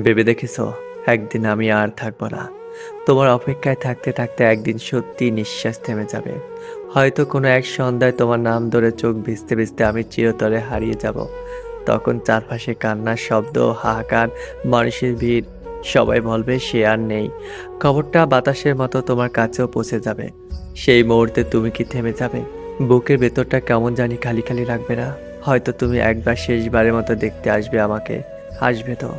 ভেবে দেখেছো, একদিন আমি আর থাকবো না। তোমার অপেক্ষায় থাকতে থাকতে একদিন সত্যি নিঃশ্বাস থেমে যাবে। হয়তো কোনো এক সন্ধ্যায় তোমার নাম ধরে চোখ ভিজতে ভিজতে আমি চিরতরে হারিয়ে যাব। তখন চারপাশে কান্নার শব্দ, হাহাকার, মানুষের ভিড়। সবাই বলবে সে আর নেই। খবরটা বাতাসের মতো তোমার কাছেও পৌঁছে যাবে। সেই মুহূর্তে তুমি কি থেমে যাবে? বুকের ভেতরটা কেমন জানি খালি খালি লাগবে না? হয়তো তুমি একবার শেষবারের মতো দেখতে আসবে আমাকে। আসবে তো।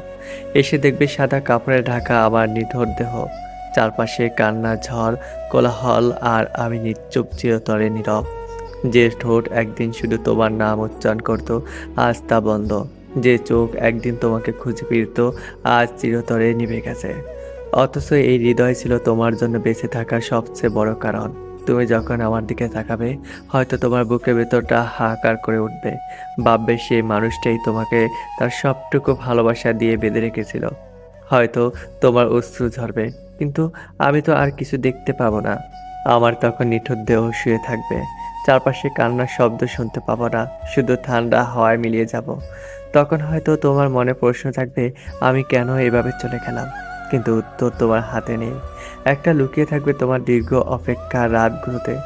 এসে দেখবে সাদা কাপড়ে ঢাকা আমার নিথর দেহ, চারপাশে কান্না ঝড়, কোলাহল, আর আমি নিশ্চুপ চিরতরে নীরব। যে ঠোঁট একদিন শুধু তোমার নাম উচ্চারণ করত, আজ তা বন্ধ। যে চোখ একদিন তোমাকে খুঁজে ফিরত, আজ চিরতরে নিভে গেছে। অথচ এই হৃদয় ছিল তোমার জন্য বেঁচে থাকার সবচেয়ে বড় কারণ। তুমি যখন আমার দিকে তাকাবে, হয়তো তোমার বুকের ভেতরটা হাহাকার করে উঠবে। ভাববে সেই মানুষটাই তোমাকে তার সবটুকু ভালোবাসা দিয়ে বেঁধে রেখেছিল। হয়তো তোমার অশ্রু ঝরবে, কিন্তু আমি তো আর কিছু দেখতে পাবো না। আমার তখন নিথর দেহ শুয়ে থাকবে। চারপাশে কান্নার শব্দ শুনতে পাবো না, শুধু ঠান্ডা হাওয়ায় মিলিয়ে যাব। তখন হয়তো তোমার মনে প্রশ্ন থাকবে, আমি কেন এভাবে চলে গেলাম? কিন্তু উত্তর তোমার হাতে নেই। একটা লুকিয়ে থাকবে তোমার দীর্ঘ অপেক্ষার রাতগুলোতে।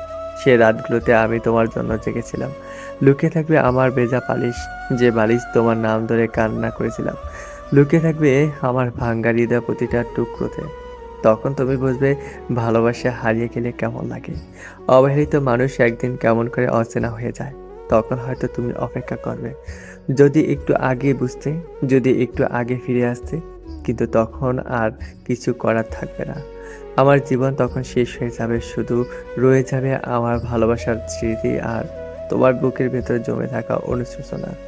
সে রাতগুলোতে আমি তোমার জন্য জেগেছিলাম। লুকিয়ে থাকবে আমার ভেজা বালিশ, যে বালিশ তোমার নাম ধরে কান্না করেছিলাম। লুকিয়ে থাকবে আমার ভাঙ্গা হৃদয় প্রতিটা টুকরোতে। তখন তুমি বুঝবে ভালোবাসা হারিয়ে গেলে কেমন লাগে। অবহেলিত মানুষ একদিন কেমন করে অচেনা হয়ে যায়। তখন হয়তো তুমি অপেক্ষা করবে, যদি একটু আগে বুঝতে, যদি একটু আগে ফিরে আসতে। কিন্তু তখন আর কিছু করার থাকবে না। আমার জীবন তখন শেষ হয়ে যাবে, শুধু রয়ে যাবে আমার ভালোবাসার স্মৃতি আর তোমার বুকের ভেতরে জমে থাকা অনুশোচনা।